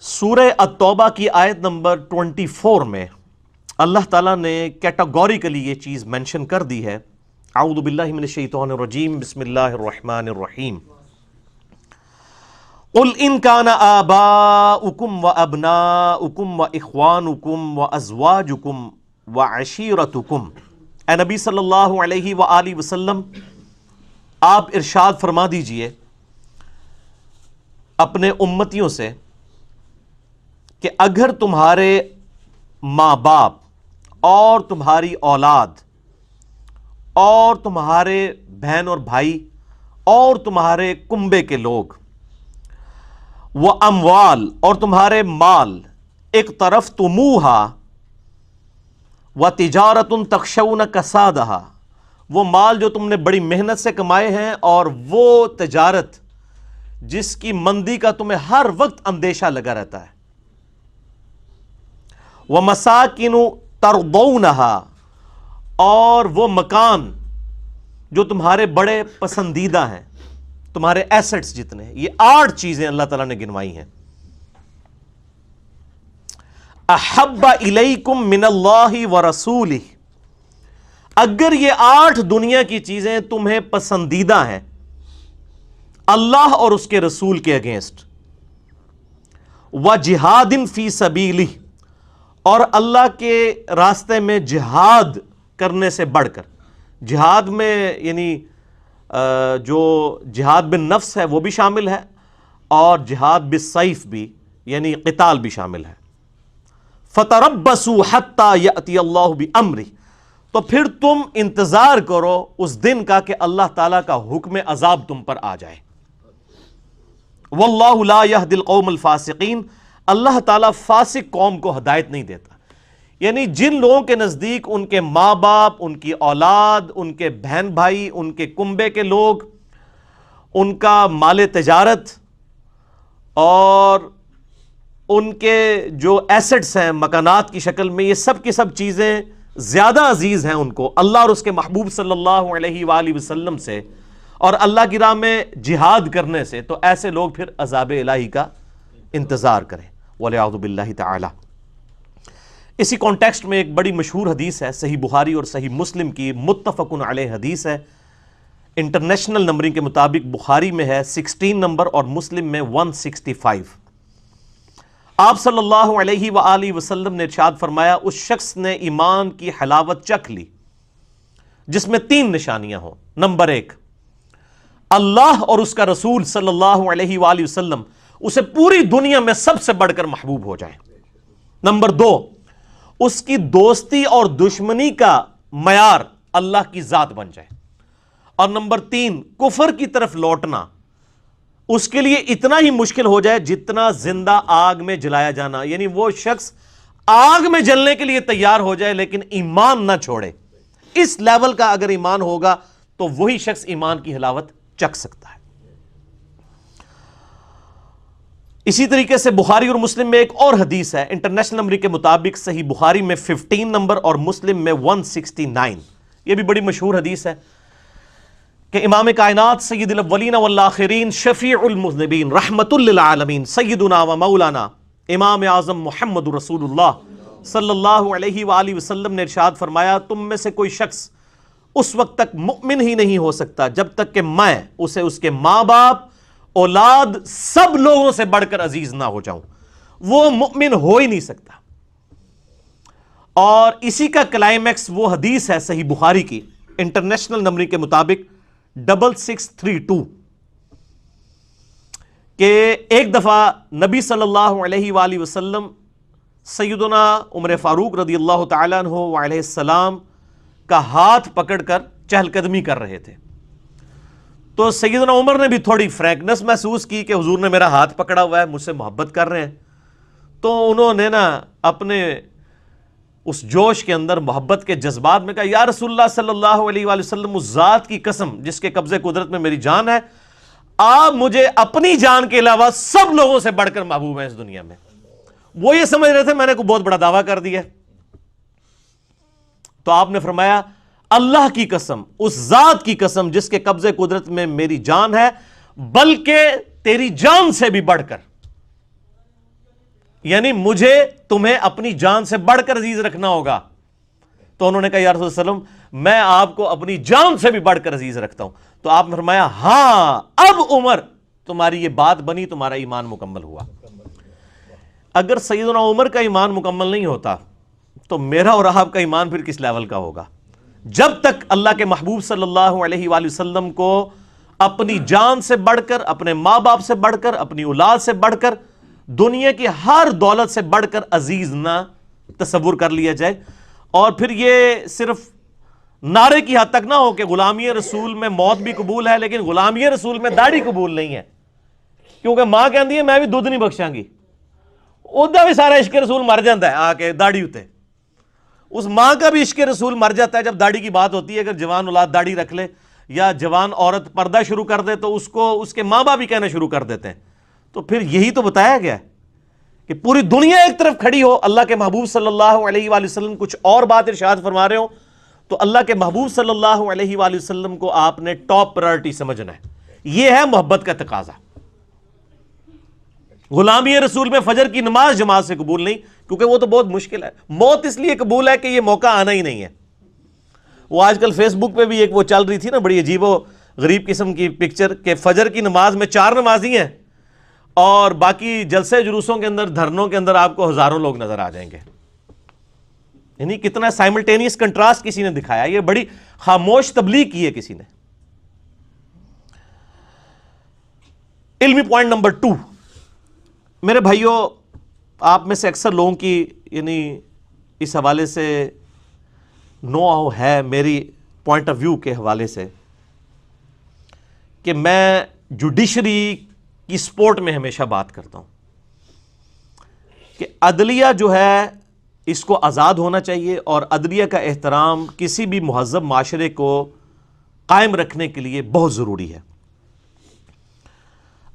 سورہ التوبہ کی آیت نمبر 24 میں اللہ تعالیٰ نے کیٹاگوریکلی یہ چیز مینشن کر دی ہے. اعوذ باللہ من الشیطان الرجیم، بسم اللہ الرحمن الرحیم. قل ان کان آباؤکم وابناؤکم واخوانکم وازواجکم وعشیرتکم. اے نبی صلی اللہ علیہ وآلہ وسلم، آپ ارشاد فرما دیجئے اپنے امتیوں سے کہ اگر تمہارے ماں باپ اور تمہاری اولاد اور تمہارے بہن اور بھائی اور تمہارے کنبے کے لوگ، وہ اموال اور تمہارے مال، اقترفتموہا وتجارۃ تخشون کسادہا، وہ مال جو تم نے بڑی محنت سے کمائے ہیں اور وہ تجارت جس کی مندی کا تمہیں ہر وقت اندیشہ لگا رہتا ہے، وَمَسَاكِنُ تَرْضَوْنَهَا، اور وہ مکان جو تمہارے بڑے پسندیدہ ہیں، تمہارے ایسٹس جتنے ہیں. یہ 8 چیزیں اللہ تعالیٰ نے گنوائی ہیں. احب الیکم من اللہ ورسولہ، اگر یہ 8 دنیا کی چیزیں تمہیں پسندیدہ ہیں اللہ اور اس کے رسول کے اگینسٹ، وجہاد فی سبیلہ، اور اللہ کے راستے میں جہاد کرنے سے بڑھ کر، جہاد میں یعنی جو جہاد بالنفس ہے وہ بھی شامل ہے اور جہاد بالسیف بھی یعنی قتال بھی شامل ہے. فَتَرَبَّصُوا حَتَّى يَأْتِيَ اللَّهُ بِأَمْرِهِ، تو پھر تم انتظار کرو اس دن کا کہ اللہ تعالیٰ کا حکم عذاب تم پر آ جائے. وَاللَّهُ لَا يَهْدِي الْقَوْمَ الْفَاسِقِينَ، اللہ تعالیٰ فاسق قوم کو ہدایت نہیں دیتا. یعنی جن لوگوں کے نزدیک ان کے ماں باپ، ان کی اولاد، ان کے بہن بھائی، ان کے کنبے کے لوگ، ان کا مال تجارت اور ان کے جو ایسٹس ہیں مکانات کی شکل میں، یہ سب کی سب چیزیں زیادہ عزیز ہیں ان کو اللہ اور اس کے محبوب صلی اللہ علیہ وآلہ وسلم سے اور اللہ کی راہ میں جہاد کرنے سے، تو ایسے لوگ پھر عذاب الہی کا انتظار کریں والعیاذ باللہ تعالی. اسی کانٹیکسٹ میں ایک بڑی مشہور حدیث ہے، صحیح بخاری اور صحیح مسلم کی متفق علیہ حدیث ہے. انٹرنیشنل نمبرنگ کے مطابق بخاری میں ہے 16 نمبر اور مسلم میں 165. آپ صلی اللہ علیہ وآلہ وسلم نے ارشاد فرمایا، اس شخص نے ایمان کی حلاوت چکھ لی جس میں 3 نشانیاں ہوں. نمبر 1، اللہ اور اس کا رسول صلی اللہ علیہ وآلہ وسلم اسے پوری دنیا میں سب سے بڑھ کر محبوب ہو جائیں. نمبر 2، اس کی دوستی اور دشمنی کا معیار اللہ کی ذات بن جائے. اور نمبر 3، کفر کی طرف لوٹنا اس کے لیے اتنا ہی مشکل ہو جائے جتنا زندہ آگ میں جلایا جانا، یعنی وہ شخص آگ میں جلنے کے لیے تیار ہو جائے لیکن ایمان نہ چھوڑے. اس لیول کا اگر ایمان ہوگا تو وہی شخص ایمان کی حلاوت چکھ سکتا ہے. اسی طریقے سے بخاری اور مسلم میں ایک اور حدیث ہے، انٹرنیشنل نمبر کے مطابق صحیح بخاری میں 15 نمبر اور مسلم میں 169. یہ بھی بڑی مشہور حدیث ہے کہ امام کائنات سید الاولین والآخرین شفیع المذنبین رحمت للعالمین سیدنا و مولانا امام اعظم محمد رسول اللہ صلی اللہ علیہ وآلہ وسلم نے ارشاد فرمایا، تم میں سے کوئی شخص اس وقت تک مؤمن ہی نہیں ہو سکتا جب تک کہ میں اسے اس کے ماں باپ، اولاد، سب لوگوں سے بڑھ کر عزیز نہ ہو جاؤں. وہ مؤمن ہو ہی نہیں سکتا. اور اسی کا کلائمیکس وہ حدیث ہے صحیح بخاری کی انٹرنیشنل نمبر کے مطابق 6632 کہ ایک دفعہ نبی صلی اللہ علیہ وآلہ وسلم سیدنا عمر فاروق رضی اللہ تعالیٰ عنہ وعلیہ السلام کا ہاتھ پکڑ کر چہل قدمی کر رہے تھے. تو سیدنا عمر نے بھی تھوڑی فرینکنس محسوس کی کہ حضور نے میرا ہاتھ پکڑا ہوا ہے، مجھ سے محبت کر رہے ہیں. تو انہوں نے اپنے اس جوش کے اندر، محبت کے جذبات میں کہا، یا رسول اللہ صلی اللہ علیہ وآلہ وسلم، اس ذات کی قسم جس کے قبضے قدرت میں میری جان ہے، آپ مجھے اپنی جان کے علاوہ سب لوگوں سے بڑھ کر محبوب ہیں اس دنیا میں. وہ یہ سمجھ رہے تھے میں نے کوئی بہت بڑا دعویٰ کر دیا. تو آپ نے فرمایا، اللہ کی قسم، اس ذات کی قسم جس کے قبضے قدرت میں میری جان ہے، بلکہ تیری جان سے بھی بڑھ کر یعنی مجھے تمہیں اپنی جان سے بڑھ کر عزیز رکھنا ہوگا. تو انہوں نے کہا یا رسول اللہ علیہ وسلم میں آپ کو اپنی جان سے بھی بڑھ کر عزیز رکھتا ہوں. تو آپ نے فرمایا ہاں اب عمر تمہاری یہ بات بنی, تمہارا ایمان مکمل ہوا. اگر سیدنا عمر کا ایمان مکمل نہیں ہوتا تو میرا اور آپ کا ایمان پھر کس لیول کا ہوگا؟ جب تک اللہ کے محبوب صلی اللہ علیہ وآلہ وسلم کو اپنی جان سے بڑھ کر, اپنے ماں باپ سے بڑھ کر, اپنی اولاد سے بڑھ کر, دنیا کی ہر دولت سے بڑھ کر عزیز نہ تصور کر لیا جائے. اور پھر یہ صرف نعرے کی حد تک نہ ہو کہ غلامی رسول میں موت بھی قبول ہے لیکن غلامی رسول میں داڑھی قبول نہیں ہے, کیونکہ ماں کہندی ہے میں بھی دودھ نہیں بخشاں گی. ادا بھی سارا عشق رسول مر جاتا ہے آ کے داڑھی ہوتے, اس ماں کا بھی عشق رسول مر جاتا ہے جب داڑھی کی بات ہوتی ہے. اگر جوان اولاد داڑھی رکھ لے یا جوان عورت پردہ شروع کر دے تو اس کو اس کے ماں باپ بھی کہنا شروع کر دیتے ہیں. تو پھر یہی تو بتایا گیا ہے کہ پوری دنیا ایک طرف کھڑی ہو, اللہ کے محبوب صلی اللہ علیہ وآلہ وسلم کچھ اور بات ارشاد فرما رہے ہو, تو اللہ کے محبوب صلی اللہ علیہ وآلہ وسلم کو آپ نے ٹاپ پرائرٹی سمجھنا ہے. یہ ہے محبت کا تقاضا. غلامی رسول میں فجر کی نماز جماعت سے قبول نہیں, کیونکہ وہ تو بہت مشکل ہے. موت اس لیے قبول ہے کہ یہ موقع آنا ہی نہیں ہے. وہ آج کل فیس بک پہ بھی ایک وہ چل رہی تھی نا بڑی عجیب و غریب قسم کی پکچر کہ فجر کی نماز میں 4 نمازی ہیں اور باقی جلسے جلوسوں کے اندر, دھرنوں کے اندر آپ کو ہزاروں لوگ نظر آ جائیں گے. یعنی کتنا سائملٹینیس کنٹراسٹ کسی نے دکھایا. یہ بڑی خاموش تبلیغ کی ہے کسی نے. علمی پوائنٹ نمبر 2, میرے بھائیوں آپ میں سے اکثر لوگوں کی یعنی اس حوالے سے نو ہے میری پوائنٹ آف ویو کے حوالے سے کہ میں جوڈیشری کی سپورٹ میں ہمیشہ بات کرتا ہوں کہ عدلیہ جو ہے اس کو آزاد ہونا چاہیے اور عدلیہ کا احترام کسی بھی مہذب معاشرے کو قائم رکھنے کے لیے بہت ضروری ہے.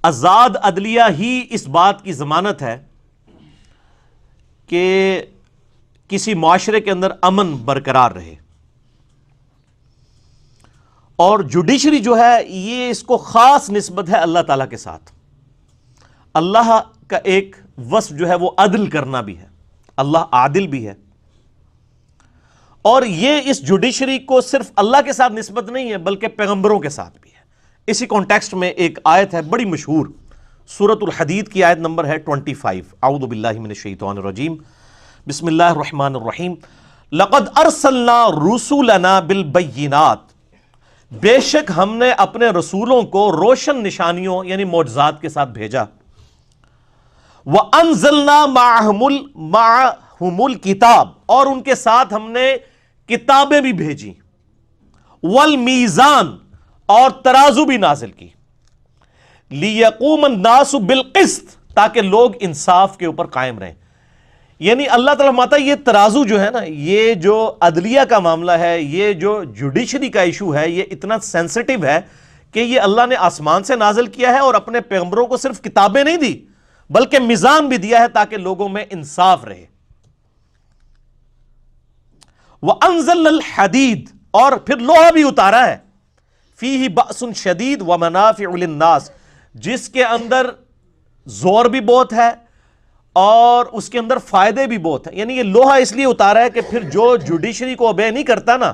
آزاد عدلیہ ہی اس بات کی ضمانت ہے کہ کسی معاشرے کے اندر امن برقرار رہے. اور جوڈیشری جو ہے یہ اس کو خاص نسبت ہے اللہ تعالیٰ کے ساتھ. اللہ کا ایک وصف جو ہے وہ عدل کرنا بھی ہے, اللہ عادل بھی ہے. اور یہ اس جوڈیشری کو صرف اللہ کے ساتھ نسبت نہیں ہے بلکہ پیغمبروں کے ساتھ بھی ہے. اسی کانٹیکسٹ میں ایک آیت ہے بڑی مشہور, سورۃ الحدید کی آیت نمبر ہے 25. اعوذ باللہ من الشیطان الرجیم, بسم اللہ الرحمن الرحیم. لقد ارسلنا رسولنا بالبینات, بے شک ہم نے اپنے رسولوں کو روشن نشانیوں یعنی معجزات کے ساتھ بھیجا. وَأَنزَلْنَا مَعَهُمُ الْكِتَابَ, اور ان کے ساتھ ہم نے کتابیں بھی بھیجی. وَالْمِيزَانَ, اور ترازو بھی نازل کی. لِيَقُومَ النَّاسُ بِالْقِسْطِ, تاکہ لوگ انصاف کے اوپر قائم رہیں. یعنی اللہ تعالیٰ ماتا یہ ترازو جو ہے نا, یہ جو عدلیہ کا معاملہ ہے, یہ جو جوڈیشری کا ایشو ہے, یہ اتنا سینسٹیو ہے کہ یہ اللہ نے آسمان سے نازل کیا ہے اور اپنے پیغمبروں کو صرف کتابیں نہیں دی بلکہ میزان بھی دیا ہے تاکہ لوگوں میں انصاف رہے. وَأَنزَلْنَا الْحَدِيدَ, اور پھر لوہا بھی اتارا ہے. فِيهِ بَأْسٌ شَدِيدٌ وَمَنَافِعُ لِلنَّاسِ, جس کے اندر زور بھی بہت ہے اور اس کے اندر فائدے بھی بہت ہیں. یعنی یہ لوہا اس لیے اتارا ہے کہ پھر جو جوڈیشری کو اوبے نہیں کرتا نا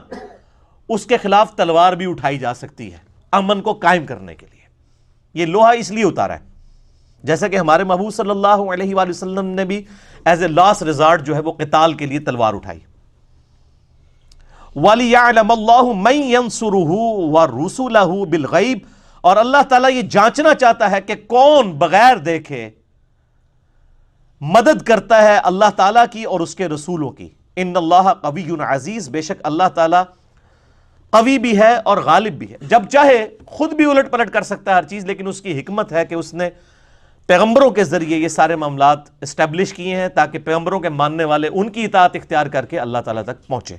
اس کے خلاف تلوار بھی اٹھائی جا سکتی ہے امن کو قائم کرنے کے لیے. یہ لوہا اس لیے اتارا ہے, جیسا کہ ہمارے محبوب صلی اللہ علیہ وآلہ وسلم نے بھی ایز اے لاسٹ ریزارٹ جو ہے وہ قتال کے لیے تلوار اٹھائی. وَلِيَعْلَمَ اللَّهُ مَن يَنصُرُهُ وَرُسُلَهُ بِالْغَيْبِ, اور اللہ تعالیٰ یہ جانچنا چاہتا ہے کہ کون بغیر دیکھے مدد کرتا ہے اللہ تعالیٰ کی اور اس کے رسولوں کی. ان اللہ قوی عزیز, بے شک اللہ تعالیٰ قوی بھی ہے اور غالب بھی ہے. جب چاہے خود بھی الٹ پلٹ کر سکتا ہے ہر چیز, لیکن اس کی حکمت ہے کہ اس نے پیغمبروں کے ذریعے یہ سارے معاملات اسٹیبلش کیے ہیں تاکہ پیغمبروں کے ماننے والے ان کی اطاعت اختیار کر کے اللہ تعالیٰ تک پہنچے.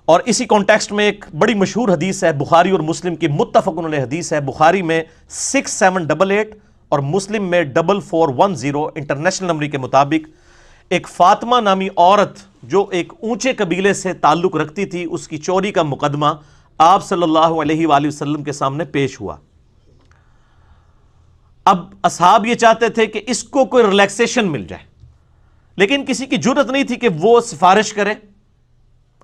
اور اسی کانٹیکسٹ میں ایک بڑی مشہور حدیث ہے, بخاری اور مسلم کی متفق علیہ حدیث ہے. بخاری میں 6788 اور مسلم میں 4410 انٹرنیشنل نمبر کے مطابق ایک فاطمہ نامی عورت جو ایک اونچے قبیلے سے تعلق رکھتی تھی, اس کی چوری کا مقدمہ آپ صلی اللہ علیہ وآلہ وسلم کے سامنے پیش ہوا. اب اصحاب یہ چاہتے تھے کہ اس کو کوئی ریلیکسیشن مل جائے، لیکن کسی کی جرأت نہیں تھی کہ وہ سفارش کرے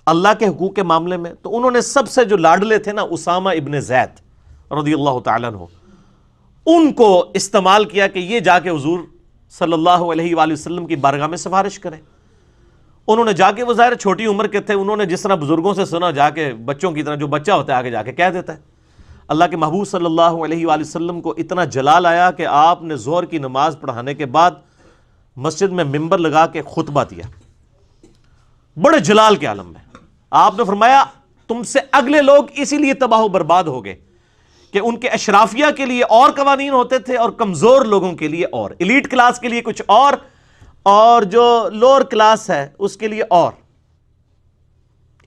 اللہ کے حقوق کے معاملے میں. تو انہوں نے سب سے جو لاڈلے تھے نا اسامہ ابن زید رضی اللہ تعالیٰ عنہ، ان کو استعمال کیا کہ یہ جا کے حضور صلی اللہ علیہ وآلہ وسلم کی بارگاہ میں سفارش کریں. انہوں نے جا کے، وہ ظاہر چھوٹی عمر کے تھے، انہوں نے جس طرح بزرگوں سے سنا، جا کے بچوں کی طرح، جو بچہ ہوتا ہے آگے جا کے کہہ دیتا ہے. اللہ کے محبوب صلی اللہ علیہ وآلہ وسلم کو اتنا جلال آیا کہ آپ نے ظہر کی نماز پڑھانے کے بعد مسجد میں ممبر لگا کے خطبہ دیا، بڑے جلال کے عالم میں. آپ نے فرمایا تم سے اگلے لوگ اسی لیے تباہ و برباد ہو گئے کہ ان کے اشرافیہ کے لیے اور قوانین ہوتے تھے اور کمزور لوگوں کے لیے اور، ایلیٹ کلاس کے لیے کچھ اور جو لوور کلاس ہے اس کے لیے اور.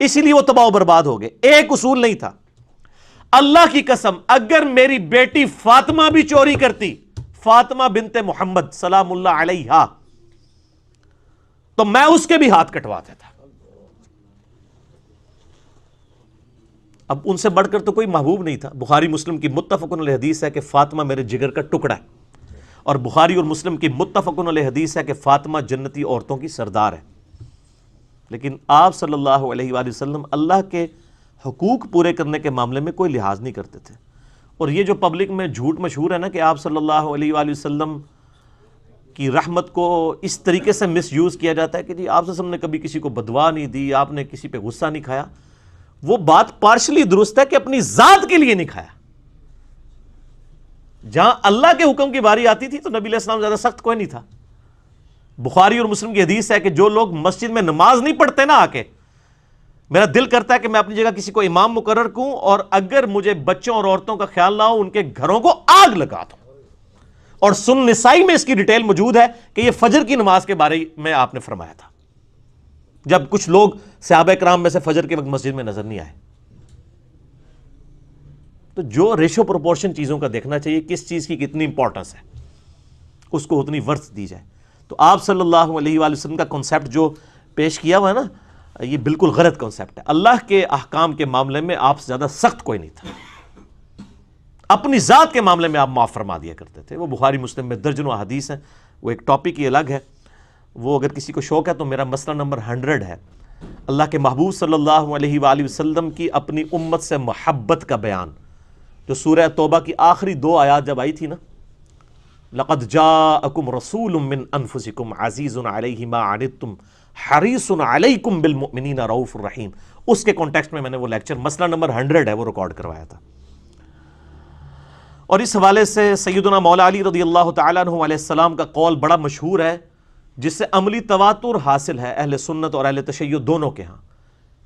اسی لیے وہ تباہ و برباد ہو گئے. ایک اصول نہیں تھا. اللہ کی قسم اگر میری بیٹی فاطمہ بھی چوری کرتی، فاطمہ بنت محمد سلام اللہ علیہا، تو میں اس کے بھی ہاتھ کٹوا دیتا. اب ان سے بڑھ کر تو کوئی محبوب نہیں تھا. بخاری مسلم کی متفقن علیہ حدیث ہے کہ فاطمہ میرے جگر کا ٹکڑا ہے، اور بخاری اور مسلم کی متفقن علیہ حدیث ہے کہ فاطمہ جنتی عورتوں کی سردار ہے. لیکن آپ صلی اللہ علیہ وآلہ وسلم اللہ کے حقوق پورے کرنے کے معاملے میں کوئی لحاظ نہیں کرتے تھے. اور یہ جو پبلک میں جھوٹ مشہور ہے نا کہ آپ صلی اللہ علیہ وآلہ وسلم کی رحمت کو اس طریقے سے مس یوز کیا جاتا ہے کہ جی آپ صلی اللہ علیہ وسلم نے کبھی کسی کو بدوا نہیں دی، آپ نے کسی پہ غصہ نہیں کھایا، وہ بات پارشلی درست ہے کہ اپنی ذات کے لیے نہیں کھایا. جہاں اللہ کے حکم کی باری آتی تھی تو نبی علیہ السلام زیادہ سخت کوئی نہیں تھا. بخاری اور مسلم کی حدیث ہے کہ جو لوگ مسجد میں نماز نہیں پڑھتے نا، آ کے میرا دل کرتا ہے کہ میں اپنی جگہ کسی کو امام مقرر کروں، اور اگر مجھے بچوں اور عورتوں کا خیال نہ ہو ان کے گھروں کو آگ لگا دوں. اور سنن نسائی میں اس کی ڈیٹیل موجود ہے کہ یہ فجر کی نماز کے بارے میں آپ نے فرمایا تھا، جب کچھ لوگ صحابہ کرام میں سے فجر کے وقت مسجد میں نظر نہیں آئے. تو جو ریشو پروپورشن چیزوں کا دیکھنا چاہیے، کس چیز کی کتنی امپورٹنس ہے، اس کو اتنی ورث دی جائے. تو آپ صلی اللہ علیہ وآلہ وسلم کا کنسیپٹ جو پیش کیا ہوا ہے نا، یہ بالکل غلط کنسیپٹ ہے. اللہ کے احکام کے معاملے میں آپ سے زیادہ سخت کوئی نہیں تھا. اپنی ذات کے معاملے میں آپ معاف فرما دیا کرتے تھے. وہ بخاری مسلم میں درجنوں حدیث ہیں، وہ ایک ٹاپک ہی الگ ہے. وہ اگر کسی کو شوق ہے تو میرا مسئلہ نمبر 100 ہے، اللہ کے محبوب صلی اللہ علیہ وآلہ وسلم کی اپنی امت سے محبت کا بیان، جو سورہ توبہ کی آخری 2 آیات جب آئی تھی نا، لَقَدْ جَاءَكُمْ رَسُولٌ مِّنْ أَنفُسِكُمْ عَزِيزٌ عَلَيْهِ مَا عَنِتُّمْ حَرِيصٌ عَلَيْكُمْ بِالْمُؤْمِنِينَ رَؤُوفٌ رَحِيمٌ، اس کے کانٹیکسٹ میں نے وہ لیکچر مسئلہ نمبر 100 ہے وہ ریکارڈ کروایا تھا. اور اس حوالے سے سیدنا مولا علی رضی اللہ تعالیٰ عنہ علیہ السلام کا قول بڑا مشہور ہے، جس سے عملی تواتر حاصل ہے اہل سنت اور اہل تشیع دونوں کے ہاں،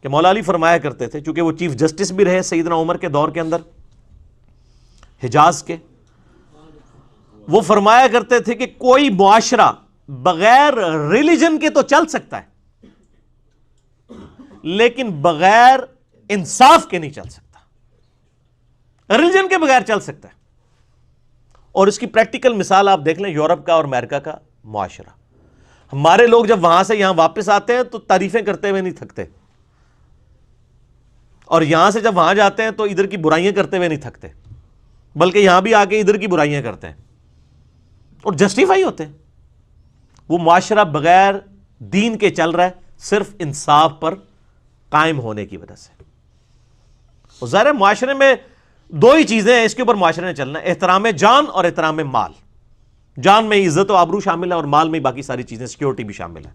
کہ مولا علی فرمایا کرتے تھے، چونکہ وہ چیف جسٹس بھی رہے سیدنا عمر کے دور کے اندر حجاز کے، وہ فرمایا کرتے تھے کہ کوئی معاشرہ بغیر ریلیجن کے تو چل سکتا ہے، لیکن بغیر انصاف کے نہیں چل سکتا. ریلیجن کے بغیر چل سکتا ہے. اور اس کی پریکٹیکل مثال آپ دیکھ لیں یورپ کا اور امریکہ کا معاشرہ. ہمارے لوگ جب وہاں سے یہاں واپس آتے ہیں تو تعریفیں کرتے ہوئے نہیں تھکتے، اور یہاں سے جب وہاں جاتے ہیں تو ادھر کی برائیاں کرتے ہوئے نہیں تھکتے، بلکہ یہاں بھی آ کے ادھر کی برائیاں کرتے ہیں اور جسٹیفائی ہوتے ہیں. وہ معاشرہ بغیر دین کے چل رہا ہے صرف انصاف پر قائم ہونے کی وجہ سے. اور ظاہر ہے معاشرے میں 2 ہی چیزیں ہیں، اس کے اوپر معاشرے نے چلنا ہے، احترام جان اور احترام مال. جان میں عزت و آبرو شامل ہے اور مال میں باقی ساری چیزیں، سیکیورٹی بھی شامل ہے.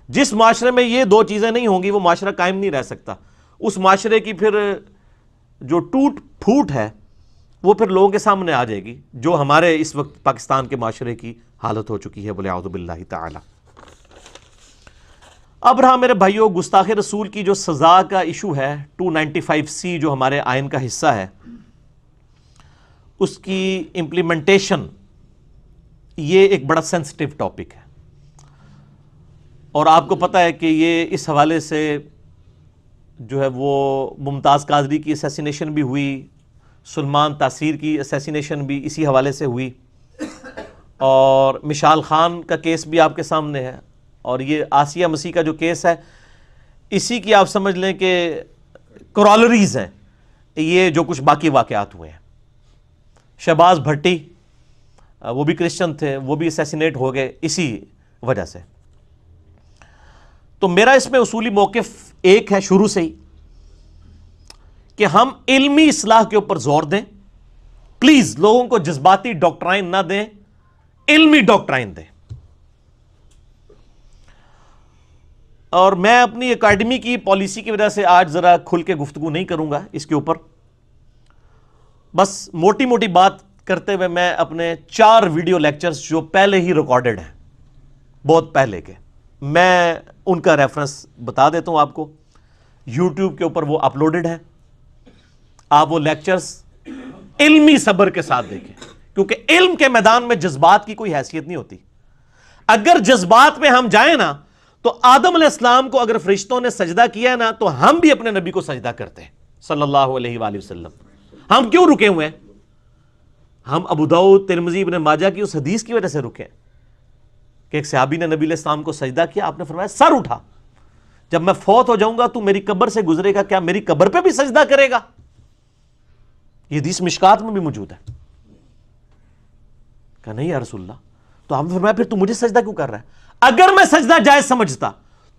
جس معاشرے میں یہ 2 چیزیں نہیں ہوں گی وہ معاشرہ قائم نہیں رہ سکتا. اس معاشرے کی پھر جو ٹوٹ پھوٹ ہے وہ پھر لوگوں کے سامنے آ جائے گی، جو ہمارے اس وقت پاکستان کے معاشرے کی حالت ہو چکی ہے، بولے اعوذ باللہ تعالی. اب رہا میرے بھائیوں گستاخ رسول کی جو سزا کا ایشو ہے، 295C جو ہمارے آئین کا حصہ ہے، اس کی امپلیمنٹیشن یہ ایک بڑا سینسٹیو ٹاپک ہے. اور آپ کو پتہ ہے کہ یہ اس حوالے سے جو ہے وہ ممتاز قادری کی اسیسینیشن بھی ہوئی، سلمان تاثیر کی اسیسینیشن بھی اسی حوالے سے ہوئی، اور مشال خان کا کیس بھی آپ کے سامنے ہے، اور یہ آسیہ مسیح کا جو کیس ہے اسی کی آپ سمجھ لیں کہ کرالریز ہیں یہ جو کچھ باقی واقعات ہوئے ہیں. شہباز بھٹی وہ بھی کرسچن تھے، وہ بھی اسیسینیٹ ہو گئے اسی وجہ سے. تو میرا اس میں اصولی موقف ایک ہے شروع سے ہی کہ ہم علمی اصلاح کے اوپر زور دیں. پلیز لوگوں کو جذباتی ڈاکٹرائن نہ دیں، علمی ڈاکٹرائن دیں. اور میں اپنی اکیڈمی کی پالیسی کی وجہ سے آج ذرا کھل کے گفتگو نہیں کروں گا اس کے اوپر. بس موٹی موٹی بات کرتے ہوئے میں اپنے 4 ویڈیو لیکچرز جو پہلے ہی ریکارڈڈ ہیں، بہت پہلے کے، میں ان کا ریفرنس بتا دیتا ہوں آپ کو. یوٹیوب کے اوپر وہ اپلوڈڈ ہیں. آپ وہ لیکچرز علمی صبر کے ساتھ دیکھیں، کیونکہ علم کے میدان میں جذبات کی کوئی حیثیت نہیں ہوتی. اگر جذبات میں ہم جائیں نا تو آدم علیہ السلام کو اگر فرشتوں نے سجدہ کیا نا تو ہم بھی اپنے نبی کو سجدہ کرتے ہیں صلی اللہ علیہ وآلہ وسلم. ہم کیوں رکے ہوئے ہیں؟ ہم ابو داؤد، ترمذی، ابن ماجہ کی اس حدیث کی وجہ سے رکے کہ ایک صحابی نے نبی علیہ السلام کو سجدہ کیا، آپ نے فرمایا سر اٹھا، جب میں فوت ہو جاؤں گا تو میری قبر سے گزرے گا، کیا میری قبر پہ بھی سجدہ کرے گا؟ یہ حدیث مشکات میں بھی موجود ہے. کہا نہیں یا رسول اللہ. تو آپ نے فرمایا پھر تو مجھے سجدہ کیوں کر رہا ہے؟ اگر میں سجدہ جائز سمجھتا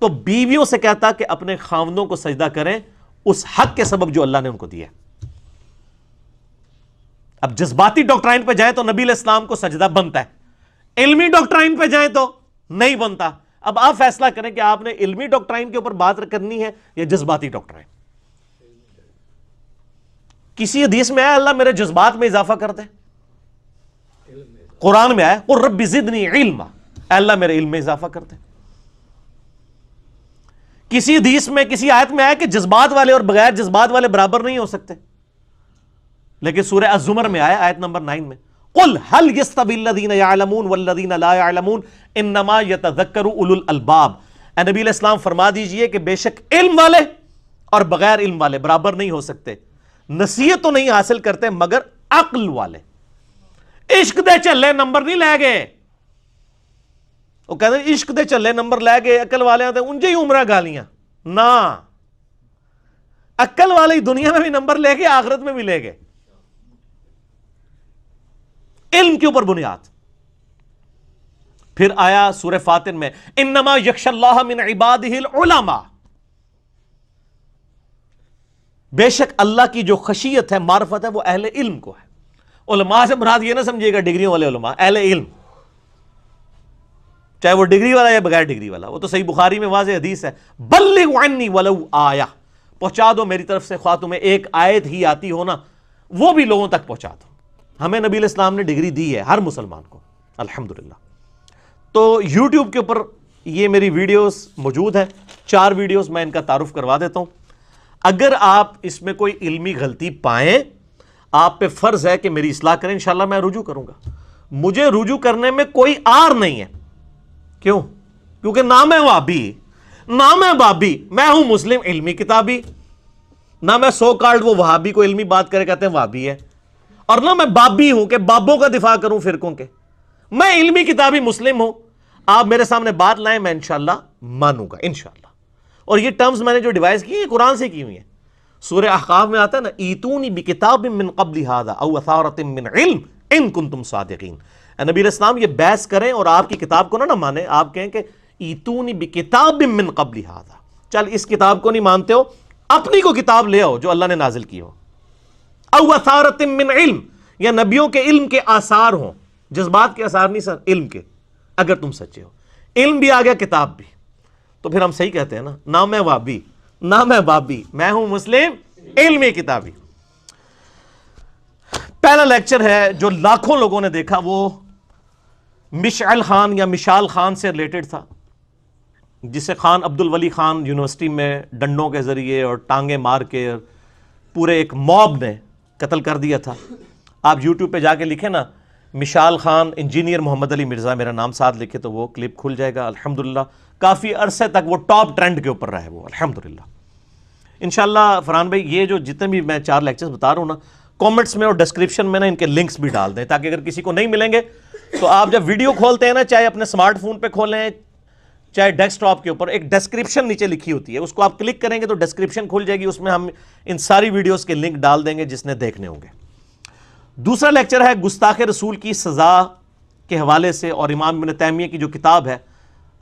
تو بیویوں سے کہتا کہ اپنے خاوندوں کو سجدہ کریں اس حق کے سبب جو اللہ نے ان کو دیا. اب جذباتی ڈاکٹرائن پہ جائیں تو نبی علیہ السلام کو سجدہ بنتا ہے، علمی ڈاکٹرائن پہ جائیں تو نہیں بنتا. اب آپ فیصلہ کریں کہ آپ نے علمی ڈاکٹرائن کے اوپر بات کرنی ہے یا جذباتی ڈاکٹرائن. کسی حدیث میں آیا اللہ میرے جذبات میں اضافہ کر دے، قرآن میں آیا قل رب زدنی علما، اے اللہ میرے علم میں اضافہ کر دے. کسی حدیث میں، کسی آیت میں آیا کہ جذبات والے اور بغیر جذبات والے برابر نہیں ہو سکتے. لیکن سورہ الزمر میں آیا آیت نمبر 9 میں قل هل يستوي الذين يعلمون والذين لا يعلمون انما يتذكر اولو الالباب. اے نبی علیہ السلام فرما دیجئے کہ بے شک علم والے اور بغیر علم والے برابر نہیں ہو سکتے، نصیحت تو نہیں حاصل کرتے مگر عقل والے. عشق دے چلے نمبر نہیں لے گئے، وہ کہتے ہیں عشق دے چلے نمبر لے گئے، عقل والے آتے انجے ہی عمرہ گالیاں. نہ، عقل والے دنیا میں بھی نمبر لے گئے، آخرت میں بھی لے گئے. علم کے اوپر بنیاد. پھر آیا سورہ فاتر میں انما یخشی اللہ من عبادہ العلماء، بے شک اللہ کی جو خشیت ہے، معرفت ہے، وہ اہل علم کو ہے. علماء سے مراد یہ نہ سمجھیے گا ڈگریوں والے علماء، اہل علم، چاہے وہ ڈگری والا یا بغیر ڈگری والا. وہ تو صحیح بخاری میں واضح حدیث ہے بلغ عنی ولو آیہ، پہنچا دو میری طرف سے، خواہ تمہیں ایک آیت ہی آتی ہو نا وہ بھی لوگوں تک پہنچا دو. ہمیں نبی علیہ السلام نے ڈگری دی ہے ہر مسلمان کو الحمدللہ. تو یوٹیوب کے اوپر یہ میری ویڈیوز موجود ہیں، 4 ویڈیوز میں ان کا تعارف کروا دیتا ہوں. اگر آپ اس میں کوئی علمی غلطی پائیں، آپ پہ فرض ہے کہ میری اصلاح کریں، انشاءاللہ میں رجوع کروں گا. مجھے رجوع کرنے میں کوئی آر نہیں ہے. کیوں؟ کیونکہ نہ میں وہابی، نہ میں بابی، میں ہوں مسلم علمی کتابی. نہ میں سو کالڈ وہ وہابی کو علمی بات کرے کہتے ہیں وہابی ہے، اور نہ میں بابی ہوں کہ بابوں کا دفاع کروں فرقوں کے. میں علمی کتابی مسلم ہوں. آپ میرے سامنے بات لائیں، میں انشاءاللہ مانوں گا انشاءاللہ. اور یہ ٹرمز میں نے جو ڈیوائز کی ہیں قرآن سے کی ہوئی ہیں. سورہ احقاف میں آتا ہے نا ایتونی بکتاب من قبل ھذا او اثارۃ من علم ان کنتم صادقین. نبی علیہ السلام یہ بحث کریں اور آپ کی کتاب کو نہ مانیں، آپ کہیں کہ ایتونی بکتاب من قبل ھذا. چل اس کتاب کو نہیں مانتے ہو، اپنی کو کتاب لے آؤ جو اللہ نے نازل کی ہو. او اثارۃ من علم، یا نبیوں کے علم کے آثار ہوں، جذبات کے آثار نہیں سر، علم کے. اگر تم سچے ہو، علم بھی آ گیا کتاب بھی، تو پھر ہم صحیح کہتے ہیں نا، نہ میں وابی نہ میں بابی، میں ہوں مسلم علمی کتابی. پہلا لیکچر ہے جو لاکھوں لوگوں نے دیکھا، وہ مشعل خان یا مشال خان سے ریلیٹڈ تھا، جسے خان عبد الولی خان یونیورسٹی میں ڈنڈوں کے ذریعے اور ٹانگیں مار کے پورے ایک موب نے قتل کر دیا تھا. آپ یوٹیوب پہ جا کے لکھیں نا مشال خان انجینئر محمد علی مرزا، میرا نام ساتھ لکھے تو وہ کلپ کھل جائے گا. الحمدللہ کافی عرصے تک وہ ٹاپ ٹرینڈ کے اوپر رہے وہ الحمدللہ. انشاءاللہ فرحان بھائی یہ جو جتنے بھی میں 4 لیکچرز بتا رہا ہوں نا، کامنٹس میں اور ڈسکرپشن میں نا ان کے لنکس بھی ڈال دیں، تاکہ اگر کسی کو نہیں ملیں گے تو آپ جب ویڈیو کھولتے ہیں نا، چاہے اپنے اسمارٹ فون پہ کھولیں چاہے ڈیسک ٹاپ کے اوپر، ایک ڈسکرپشن نیچے لکھی ہوتی ہے، اس کو آپ کلک کریں گے تو ڈسکرپشن کھل جائے گی، اس میں ہم ان ساری ویڈیوز کے لنک ڈال دیں گے جس نے دیکھنے ہوں گے. دوسرا لیکچر ہے گستاخ رسول کی سزا کے حوالے سے اور امام ابن تیمیہ کی جو کتاب ہے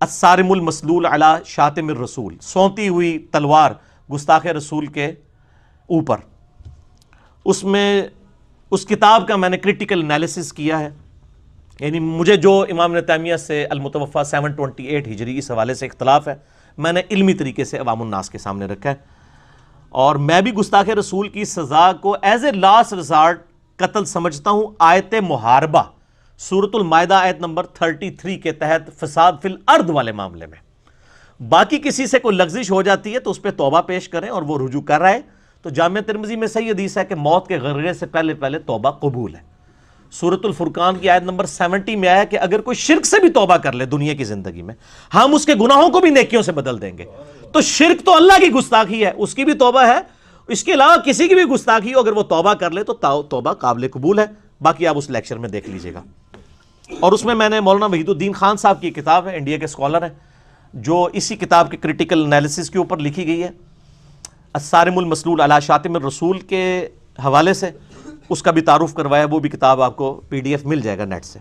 الصارم المسلول علی شاتم الرسول، سونتی ہوئی تلوار گستاخ رسول کے اوپر، اس میں اس کتاب کا میں نے کریٹیکل انالیسس کیا ہے. یعنی مجھے جو امام ابن تیمیہ سے المتوفیٰ 728 ہجری اس حوالے سے اختلاف ہے میں نے علمی طریقے سے عوام الناس کے سامنے رکھا ہے، اور میں بھی گستاخ رسول کی سزا کو ایز اے لاسٹ ریزارٹ قتل سمجھتا ہوں. آیت محاربہ سورۃ المائدہ آیت نمبر 33 کے تحت فساد فی الارض والے معاملے میں، باقی کسی سے کوئی لغزش ہو جاتی ہے تو اس پہ توبہ پیش کریں اور وہ رجوع کر رہا ہے تو جامعہ ترمذی میں صحیح حدیث ہے کہ موت کے غرغرے سے پہلے پہلے توبہ قبول ہے. سورۃ الفرقان کی آیت نمبر 70 میں آیا کہ اگر کوئی شرک سے بھی توبہ کر لے دنیا کی زندگی میں ہم اس کے گناہوں کو بھی نیکیوں سے بدل دیں گے. تو شرک تو اللہ کی گستاخی ہے، اس کی بھی توبہ ہے، اس کے علاوہ کسی کی بھی گستاخی ہو اگر وہ توبہ کر لے تو توبہ قابل قبول ہے. باقی آپ اس لیکچر میں دیکھ لیجئے گا. اور اس میں نے مولانا وحید الدین خان صاحب کی کتاب ہے، انڈیا کے اسکالر ہیں، جو اسی کتاب کے کریٹیکل انالیسس کے اوپر لکھی گئی ہے الصارم المسلول علی شاتم الرسول کے حوالے سے، اس کا بھی تعارف کروایا. وہ بھی کتاب آپ کو PDF مل جائے گا نیٹ سے.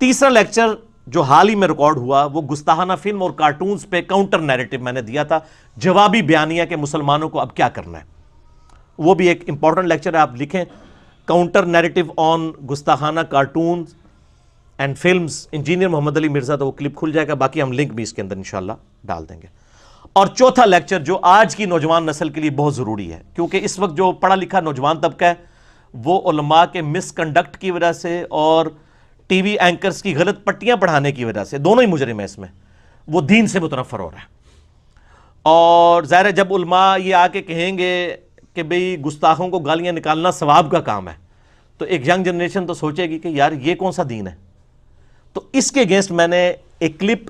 تیسرا لیکچر جو حال ہی میں ریکارڈ ہوا وہ گستاخانہ فلم اور کارٹونز پہ کاؤنٹر نیریٹو میں نے دیا تھا، جوابی بیانیہ کہ مسلمانوں کو اب کیا کرنا ہے. وہ بھی ایک امپورٹنٹ لیکچر ہے، آپ لکھیں کاؤنٹر نیریٹو آن گستاخانہ cartoons and films engineer Muhammad Ali Mirza, تو وہ کلپ کھل جائے گا. باقی ہم لنک بھی اس کے اندر انشاءاللہ ڈال دیں گے. اور چوتھا لیکچر جو آج کی نوجوان نسل کے لیے بہت ضروری ہے، کیونکہ اس وقت جو پڑھا لکھا نوجوان طبقہ ہے وہ علماء کے مس کنڈکٹ کی وجہ سے اور ٹی وی اینکرز کی غلط پٹیاں پڑھانے کی وجہ سے، دونوں ہی مجرم ہیں اس میں، وہ دین سے متنفر ہو رہا ہے. اور ظاہر ہے جب علماء یہ آ کے کہیں گے کہ بھئی گستاخوں کو گالیاں نکالنا ثواب کا کام ہے تو ایک ینگ جنریشن تو سوچے گی کہ یار یہ کون سا دین ہے. تو اس کے اگینسٹ میں نے ایک کلپ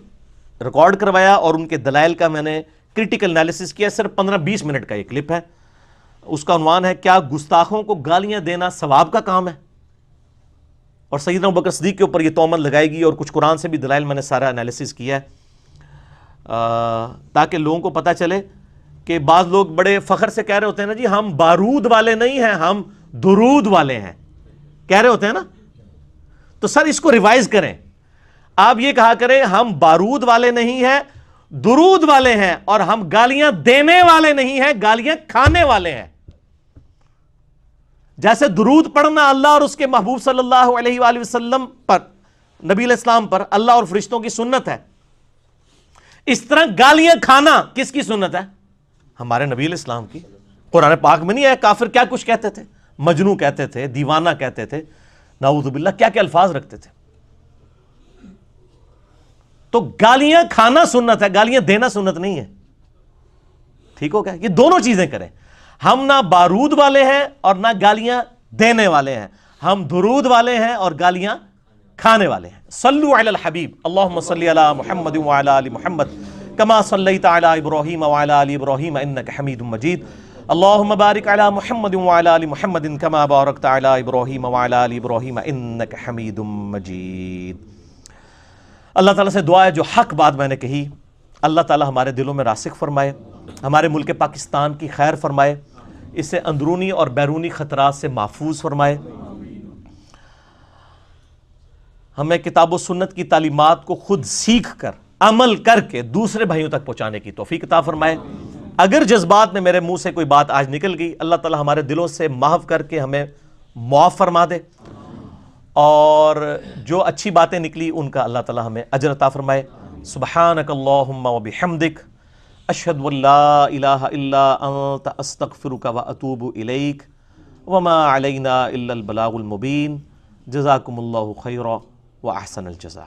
ریکارڈ کروایا اور ان کے دلائل کا میں نے کریٹیکل انالیسس کیا. صرف 15-20 منٹ کا یہ کلپ ہے. اس کا عنوان ہے کیا گستاخوں کو گالیاں دینا ثواب کا کام ہے، اور سیدنا ابوبکر صدیق کے اوپر یہ تہمت لگائے گی. اور کچھ قرآن سے بھی دلائل میں نے سارا انالیسس کیا ہے تاکہ لوگوں کو پتہ چلے کہ بعض لوگ بڑے فخر سے کہہ رہے ہوتے ہیں نا جی ہم بارود والے نہیں ہیں، ہم درود والے ہیں، کہہ رہے ہوتے ہیں نا. تو سر اس کو ریوائز کریں، آپ یہ کہا کریں ہم بارود والے نہیں ہیں، درود والے ہیں، اور ہم گالیاں دینے والے نہیں ہیں، گالیاں کھانے والے ہیں. جیسے درود پڑھنا اللہ اور اس کے محبوب صلی اللہ علیہ وآلہ وسلم پر، نبی علیہ السلام پر اللہ اور فرشتوں کی سنت ہے، اس طرح گالیاں کھانا کس کی سنت ہے؟ ہمارے نبی علیہ السلام کی. قرآن پاک میں نہیں ہے کافر کیا کچھ کہتے تھے، مجنوں کہتے تھے، دیوانہ کہتے تھے، نعوذ باللہ کیا کیا الفاظ رکھتے تھے. تو گالیاں کھانا سنت ہے، گالیاں دینا سنت نہیں ہے. ٹھیک ہو گیا؟ یہ دونوں چیزیں کریں. ہم نہ بارود والے ہیں اور نہ گالیاں دینے والے ہیں، ہم درود والے ہیں اور گالیاں کھانے والے ہیں. صلو علی الحبیب اللہم صلی علی محمد وعلی آل محمد کما صلیت علی ابراہیم وعلی آل ابراہیم انک حمید مجید. اللہم بارک علی محمد وعلی آل محمد کما بارکت علی ابراہیم وعلی آل ابراہیم انک حمید مجید. اللہ تعالیٰ سے دعا ہے جو حق بات میں نے کہی اللہ تعالیٰ ہمارے دلوں میں راسخ فرمائے، ہمارے ملک پاکستان کی خیر فرمائے، اسے اندرونی اور بیرونی خطرات سے محفوظ فرمائے، ہمیں کتاب و سنت کی تعلیمات کو خود سیکھ کر عمل کر کے دوسرے بھائیوں تک پہنچانے کی توفیق عطا فرمائے. اگر جذبات میں میرے منہ سے کوئی بات آج نکل گئی اللہ تعالیٰ ہمارے دلوں سے محو کر کے ہمیں معاف فرما دے، اور جو اچھی باتیں نکلی ان کا اللہ تعالیٰ ہمیں اجر عطا فرمائے. سبحانک اللہم و بحمدک اشہد ان لا الہ الا انت استغفرک و اتوب الیک وما علینا الا البلاغ المبین. جزاکم اللہ خیرا و احسن الجزاء.